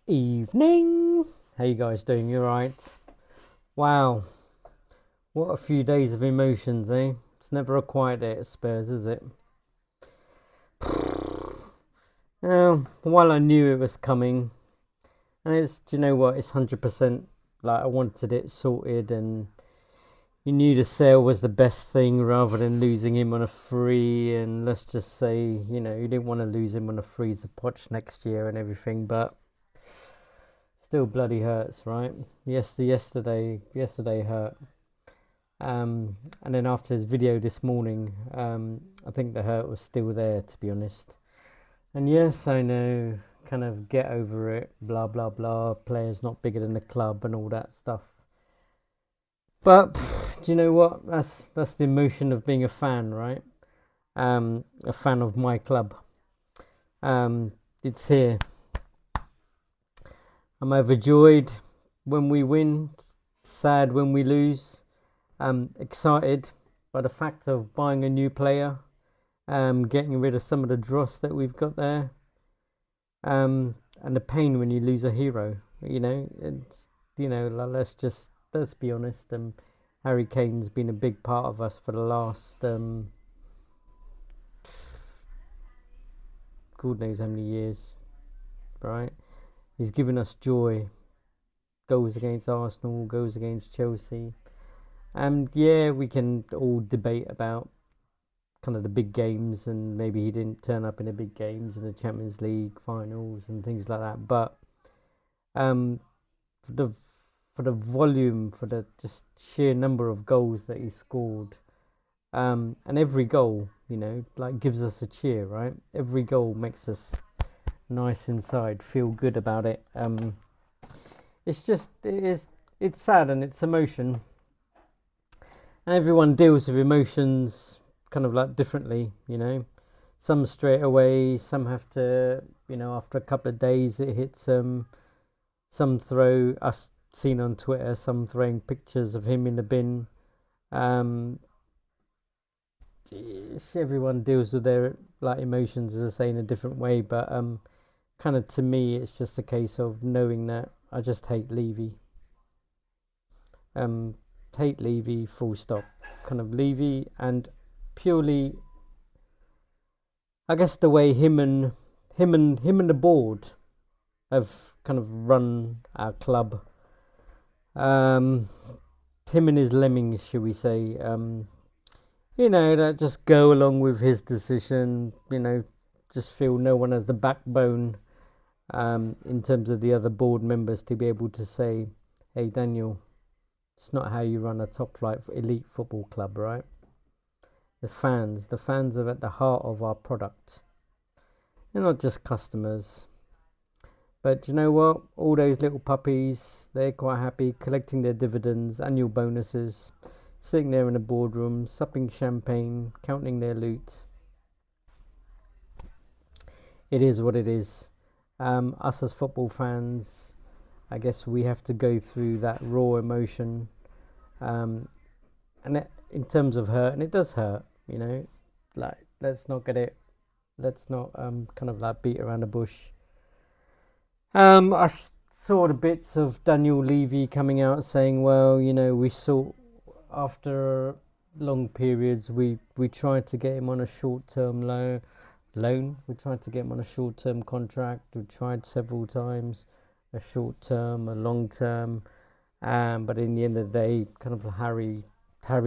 Evening. How you guys doing? You alright? Wow, what a few days of emotions, eh? It's never a quiet day at Spurs, is it? While I knew it was coming, and do you know what? It's 100% like I wanted it sorted, and you knew the sale was the best thing rather than losing him on a free. And let's just say, you didn't want to lose him on a free to Poch next year and everything, but still bloody hurts, right? Yes, yesterday hurt. And then after his video this morning, I think the hurt was still there, to be honest. And yes, I know, kind of get over it, blah blah blah. Players not bigger than the club and all that stuff. But do you know what? That's the emotion of being a fan, right? A fan of my club. It's here. I'm overjoyed when we win, sad when we lose. Excited by the fact of buying a new player, getting rid of some of the dross that we've got there, and the pain when you lose a hero. Let's be honest. Harry Kane's been a big part of us for the last God knows how many years, right? He's given us joy. Goals against Arsenal, goals against Chelsea. And yeah, we can all debate about kind of the big games, and maybe he didn't turn up in the big games in the Champions League finals and things like that. But um, for the volume, for the just sheer number of goals that he scored, and every goal, like gives us a cheer, right? Every goal makes us nice inside, feel good about it. It's sad and it's emotion, and everyone deals with emotions kind of like differently. Some straight away, some have to, after a couple of days it hits them. Some throw, I've seen on Twitter, some throwing pictures of him in the bin. Um, Everyone deals with their like emotions, as I say, in a different way. But kind of to me, it's just a case of knowing that I just hate Levy. Um, Hate Levy, full stop. Kind of Levy, and purely, I guess the way him and the board have kind of run our club. Um, Him and his lemmings, should we say? That just go along with his decision. Just feel no one has the backbone, in terms of the other board members, to be able to say, "Hey, Daniel, it's not how you run a top flight elite football club, right?" The fans are at the heart of our product. They're not just customers. But you know what? All those little puppies, they're quite happy collecting their dividends, annual bonuses, sitting there in the boardroom, supping champagne, counting their loot. It is what it is. Us as football fans, I guess we have to go through that raw emotion. Um, and in terms of hurt, and it does hurt. Like, let's not kind of like beat around the bush. I saw the bits of Daniel Levy coming out saying, well, we saw after long periods, we tried to get him on a short-term loan. We tried to get him on a short-term contract. We tried several times, a short-term, a long-term, but in the end of the day, kind of Harry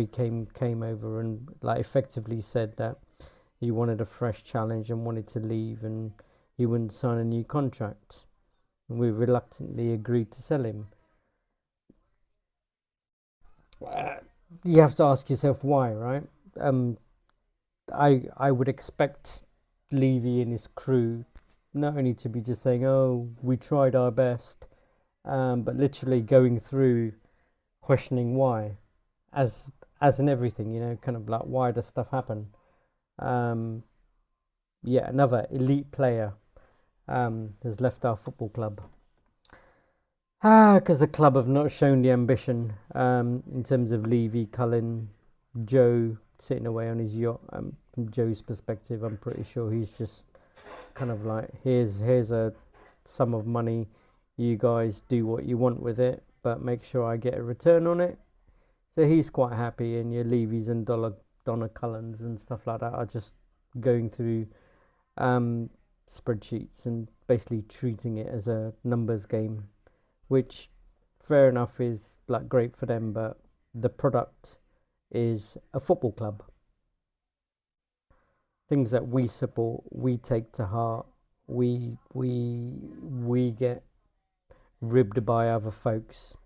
came over and like effectively said that he wanted a fresh challenge and wanted to leave, and he wouldn't sign a new contract. And we reluctantly agreed to sell him. You have to ask yourself why, right? Um, I would expect Levy and his crew not only to be just saying, "Oh, we tried our best," but literally going through questioning why, as in everything, kind of like why does stuff happen? Um, Yet another elite player has left our football club. Because the club have not shown the ambition, in terms of Levy, Cullen, Joe sitting away on his yacht. From Joe's perspective, I'm pretty sure he's just kind of like, here's a sum of money. You guys do what you want with it, but make sure I get a return on it. So he's quite happy, and your Levy's and Donna Cullens and stuff like that are just going through spreadsheets and basically treating it as a numbers game, which fair enough is like great for them, but the product is a football club. Things that we support, we take to heart, we get ribbed by other folks.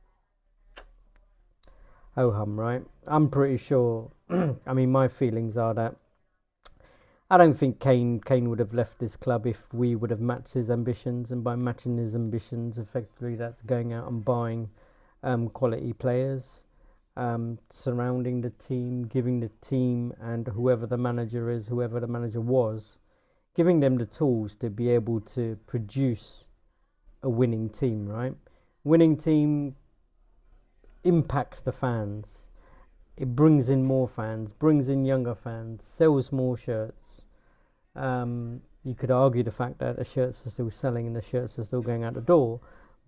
Ho hum, right? I'm pretty sure. I mean, my feelings are that I don't think Kane would have left this club if we would have matched his ambitions, and by matching his ambitions, effectively, that's going out and buying quality players, surrounding the team, giving the team and whoever the manager is, whoever the manager was, giving them the tools to be able to produce a winning team, right? Winning team impacts the fans. It brings in more fans, brings in younger fans, sells more shirts. You could argue the fact that the shirts are still selling and the shirts are still going out the door,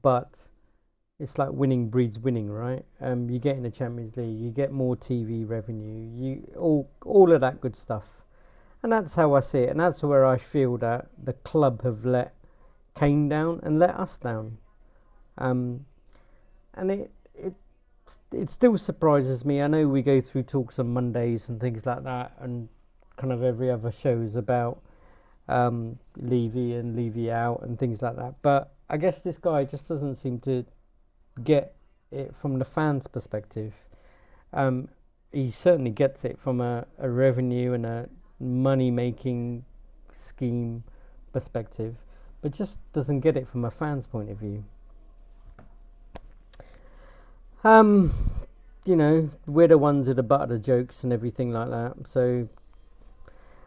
but it's like winning breeds winning, right? You get in the Champions League, you get more TV revenue, all of that good stuff, and that's how I see it, and that's where I feel that the club have let Kane down and let us down, and it still surprises me. I know we go through talks on Mondays and things like that, and kind of every other show is about Levy and Levy out and things like that. But I guess this guy just doesn't seem to get it from the fans' perspective. He certainly gets it from a revenue and a money-making scheme perspective, but just doesn't get it from a fan's point of view. You know, we're the ones at the butt of the jokes and everything like that. So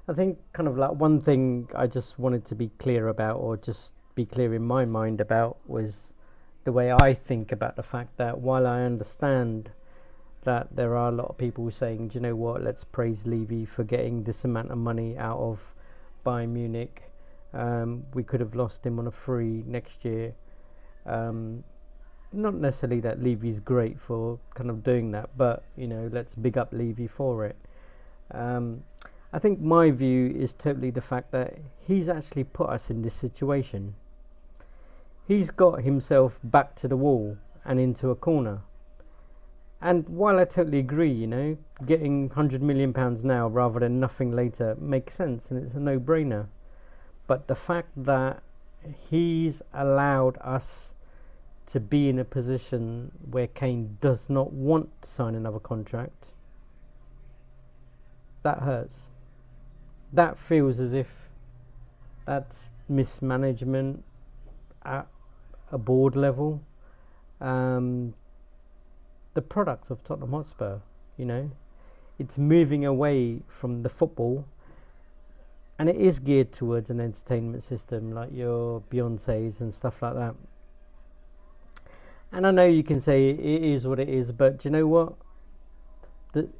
I think kind of like one thing I just wanted to be clear about, or just be clear in my mind about, was the way I think about the fact that while I understand that there are a lot of people saying, do you know what, let's praise Levy for getting this amount of money out of Bayern Munich. We could have lost him on a free next year. Not necessarily that Levy's great for kind of doing that, but you know, let's big up Levy for it. I think my view is totally the fact that he's actually put us in this situation. He's got himself back to the wall and into a corner. And while I totally agree, you know, getting £100 million now rather than nothing later makes sense, and it's a no-brainer. But the fact that he's allowed us to be in a position where Kane does not want to sign another contract, that hurts. That feels as if that's mismanagement at a board level. The product of Tottenham Hotspur, you know, it's moving away from the football, and it is geared towards an entertainment system like your Beyoncé's and stuff like that. And I know you can say it is what it is, but do you know what?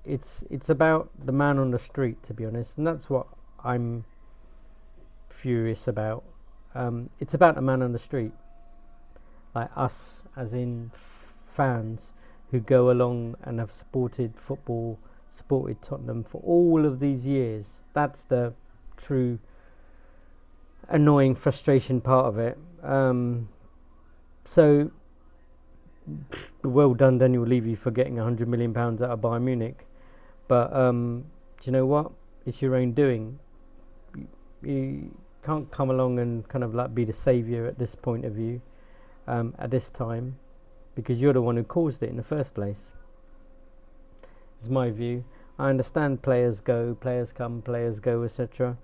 It's about the man on the street, to be honest, and that's what I'm furious about. It's about the man on the street, like us, as in fans who go along and have supported football, supported Tottenham for all of these years. That's the true annoying frustration part of it. So well done, Daniel Levy, for getting £100 million out of Bayern Munich. But do you know what? It's your own doing. You can't come along and kind of like be the saviour at this point of view, at this time, because you're the one who caused it in the first place. It's my view. I understand players go, players come, players go, etc.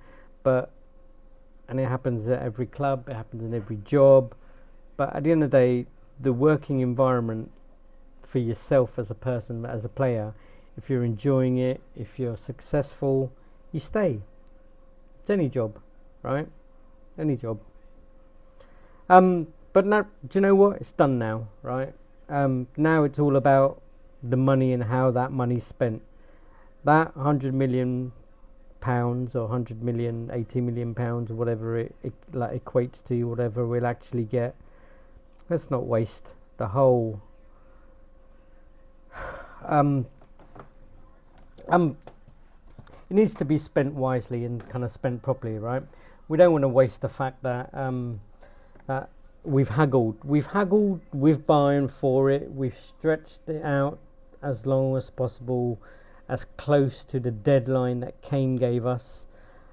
And it happens at every club, it happens in every job. But at the end of the day, the working environment for yourself as a person, as a player, if you're enjoying it, if you're successful, you stay. It's any job, right? Any job. But now, do you know what? It's done now, right? Now it's all about the money and how that money's spent. That £100 million or 100 million, 80 million pounds, or whatever it like equates to, whatever we'll actually get let's not waste the whole. Um, um, it needs to be spent wisely and kind of spent properly, right? We don't want to waste the fact that that we've haggled with Bayern for it. We've stretched it out as long as possible, as close to the deadline that Kane gave us,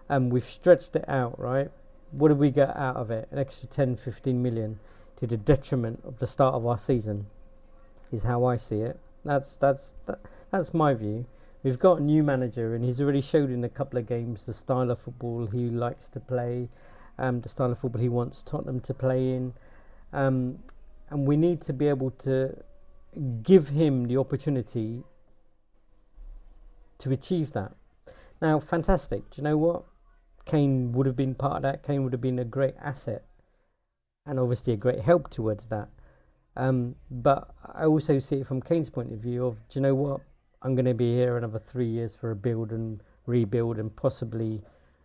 and we've stretched it out, right? What did we get out of it? An extra 10, 15 million to the detriment of the start of our season, is how I see it. That's my view. We've got a new manager, and he's already showed in a couple of games the style of football he likes to play, the style of football he wants Tottenham to play in, and we need to be able to give him the opportunity to achieve that. Now, fantastic. Do you know what? Kane would have been part of that. Kane would have been a great asset and obviously a great help towards that. But I also see it from Kane's point of view of, do you know what? I'm going to be here another 3 years for a build and rebuild, and possibly,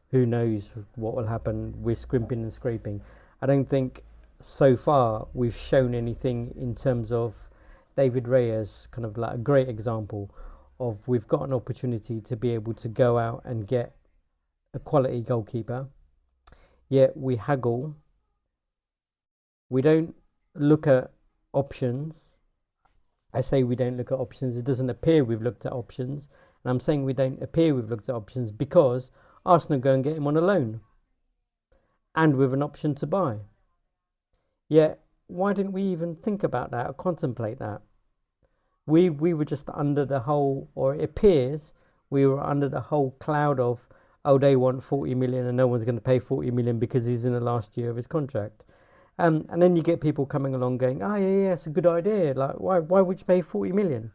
who knows what will happen. We're scrimping and scraping. I don't think so far we've shown anything in terms of David Reyes, kind of like a great example of we've got an opportunity to be able to go out and get a quality goalkeeper, yet we haggle. We don't look at options. I say we don't look at options. It doesn't appear we've looked at options. And I'm saying we don't appear we've looked at options because Arsenal go and get him on a loan and with an option to buy. Yet, why didn't we even think about that or contemplate that? We were just under the whole, or it appears we were under the whole cloud of, oh, they want 40 million and no one's going to pay 40 million because he's in the last year of his contract. And then you get people coming along going, oh, yeah, it's a good idea. Like, why would you pay 40 million?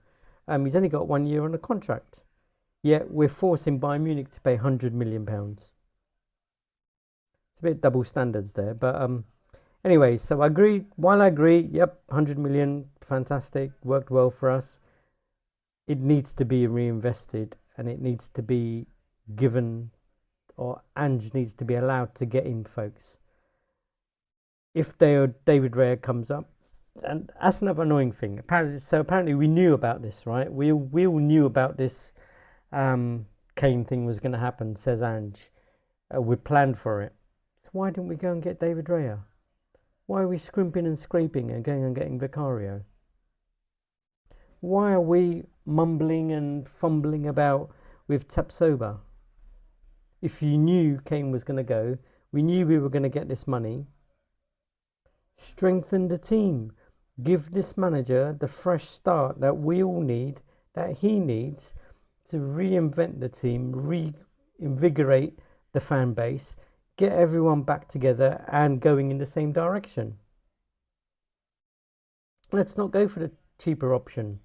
He's only got 1 year on a contract. Yet we're forcing Bayern Munich to pay £100 million. It's a bit double standards there. But anyway, so I agree. While I agree, yep, 100 million, fantastic, worked well for us. It needs to be reinvested and it needs to be given, or Ange needs to be allowed to get in, folks. If David Raya comes up, and that's another annoying thing. Apparently we knew about this, right? We all knew about this. Kane thing was going to happen, says Ange. We planned for it. So why didn't we go and get David Raya? Why are we scrimping and scraping and going and getting Vicario? Why are we mumbling and fumbling about with Tapsoba? If you knew Kane was going to go, we knew we were going to get this money. Strengthen the team. Give this manager the fresh start that we all need, that he needs to reinvent the team, reinvigorate the fan base, get everyone back together and going in the same direction. Let's not go for the cheaper option.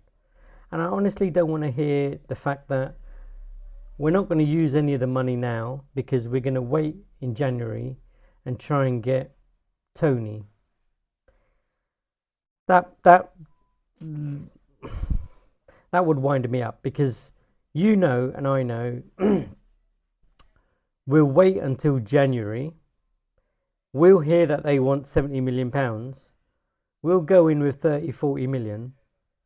And I honestly don't want to hear the fact that we're not going to use any of the money now because we're going to wait in January and try and get Tony. That would wind me up, because you know and I know we'll wait until January. We'll hear that they want £70 million. We'll go in with 30, 40 million.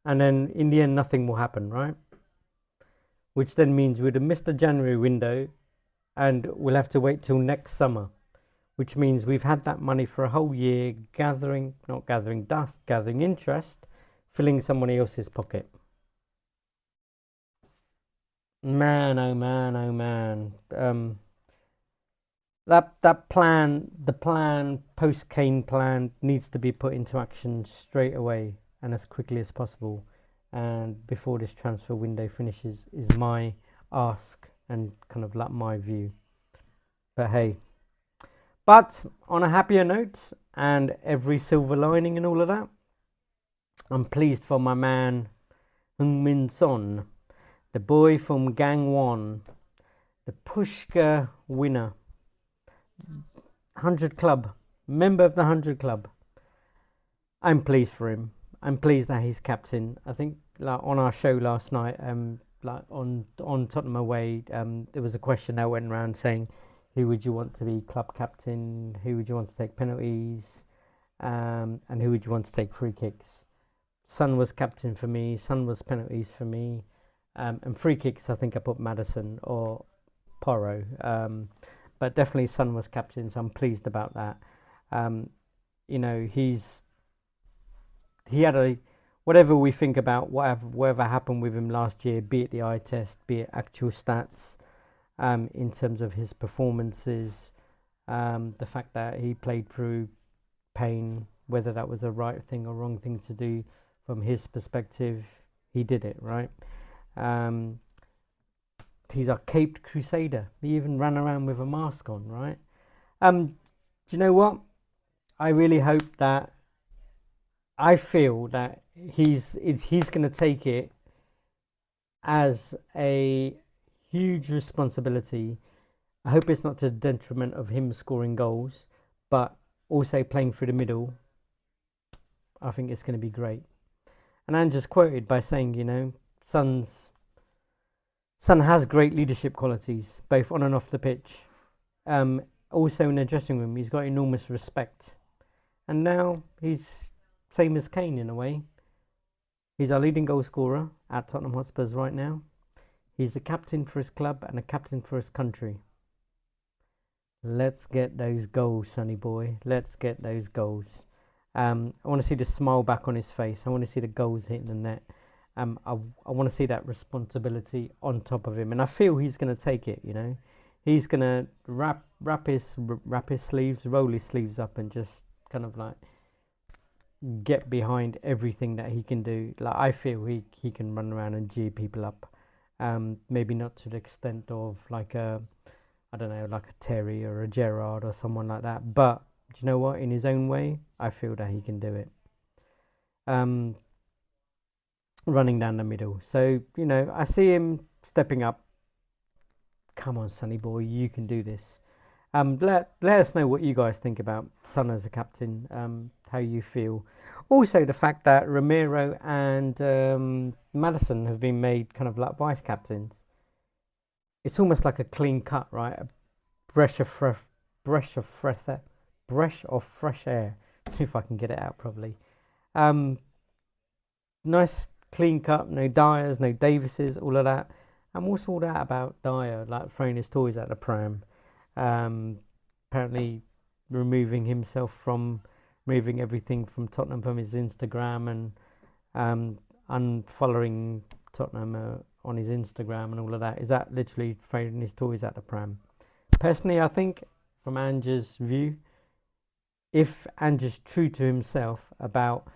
And then in the end, nothing will happen, right? Which then means we'd have missed the January window and we'll have to wait till next summer. Which means we've had that money for a whole year, not gathering dust, gathering interest, filling somebody else's pocket. Man, oh man, oh man. That plan, the plan, post-Kane plan, needs to be put into action straight away and as quickly as possible. And before this transfer window finishes is my ask and kind of like my view. But hey. But on a happier note and every silver lining and all of that, I'm pleased for my man Heung-min Son, the boy from Gangwon, the Pushka winner, 100 Club, member of the 100 Club. I'm pleased for him. I'm pleased that he's captain. I think like on our show last night, like on Tottenham away, there was a question that went around saying, who would you want to be club captain? Who would you want to take penalties? And who would you want to take free kicks? Son was captain for me. Son was penalties for me. And free kicks, I think I put Maddison or Porro. But definitely Son was captain, so I'm pleased about that. Um, he had a whatever we think about whatever happened with him last year, be it the eye test, be it actual stats, in terms of his performances, the fact that he played through pain, whether that was a right thing or wrong thing to do from his perspective, he did it right. Um, he's a caped crusader. He even ran around with a mask on, right? Do you know what? I really hope that I feel that he's going to take it as a huge responsibility. I hope it's not to the detriment of him scoring goals, but also playing through the middle. I think it's going to be great. And I'm just quoted by saying, Son has great leadership qualities, both on and off the pitch. Also in the dressing room, he's got enormous respect. And now he's same as Kane in a way. He's our leading goal scorer at Tottenham Hotspurs right now. He's the captain for his club and a captain for his country. Let's get those goals, sonny boy. Let's get those goals. I want to see the smile back on his face. I want to see the goals hitting the net. I want to see that responsibility on top of him, and I feel he's going to take it. He's going to wrap his sleeves, roll his sleeves up, and just kind of like get behind everything that he can do. Like I feel he can run around and G people up. Maybe not to the extent of like a Terry or a Gerrard or someone like that. But do you know what? In his own way, I feel that he can do it. Running down the middle. So, I see him stepping up. Come on, Sonny boy, you can do this. Let us know what you guys think about Son as a captain, how you feel. Also, the fact that Romero and Maddison have been made kind of like vice captains. It's almost like a clean cut, right? A breath of fresh air. If I can get it out properly. Nice clean cut, no Dyers, no Davises, all of that. And what's all that about Dyer, like throwing his toys at the pram? Apparently removing everything from Tottenham from his Instagram and unfollowing Tottenham on his Instagram and all of that. Is that literally throwing his toys at the pram? Personally, I think from Ange's view, if Ange's true to himself about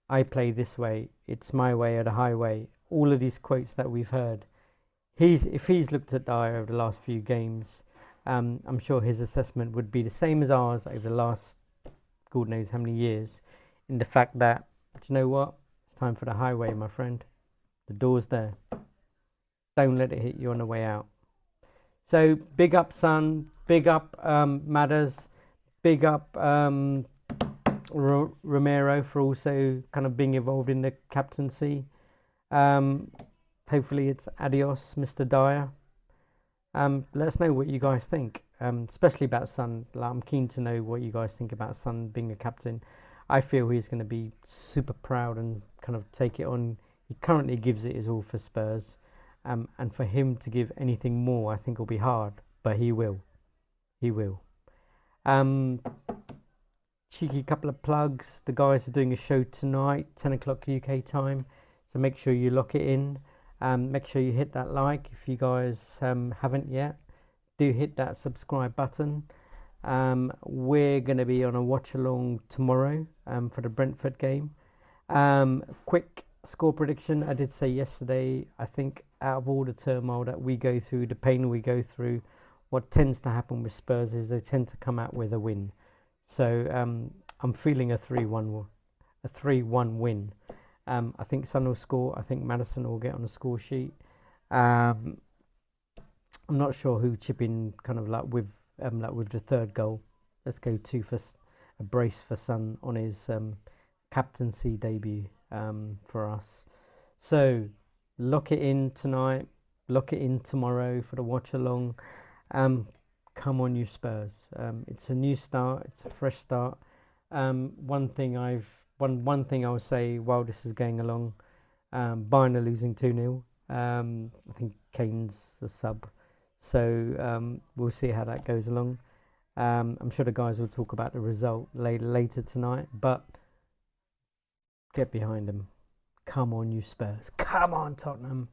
I play this way, it's my way or the highway, all of these quotes that we've heard, if he's looked at Dyer over the last few games, I'm sure his assessment would be the same as ours over the last God knows how many years, in the fact that, do you know what? It's time for the highway, my friend. The door's there. Don't let it hit you on the way out. So big up Son, big up Madders, big up Romero for also kind of being involved in the captaincy. Hopefully it's adios, Mr. Dyer. Let us know what you guys think, especially about Son. I'm keen to know what you guys think about Son being a captain. I feel he's going to be super proud and kind of take it on. He currently gives it his all for Spurs. And for him to give anything more, I think will be hard. But he will. He will. Cheeky couple of plugs. The guys are doing a show tonight, 10 o'clock UK time. So make sure you lock it in. Make sure you hit that like if you guys haven't yet. Do hit that subscribe button. We're going to be on a watch along tomorrow for the Brentford game. Quick score prediction. I did say yesterday, I think out of all the turmoil that we go through, the pain we go through, what tends to happen with Spurs is they tend to come out with a win. So I'm feeling a 3-1 win. I think Son will score. I think Maddison will get on the score sheet. I'm not sure who chip in kind of like with the third goal. Let's go 2 for a brace for Son on his captaincy debut for us. So lock it in tonight. Lock it in tomorrow for the watch along. Come on, you Spurs. It's a new start. It's a fresh start. One thing I'll say while this is going along, Bayern are losing 2-0. I think Kane's the sub, so we'll see how that goes along. I'm sure the guys will talk about the result later tonight, but get behind them. Come on, you Spurs. Come on, Tottenham.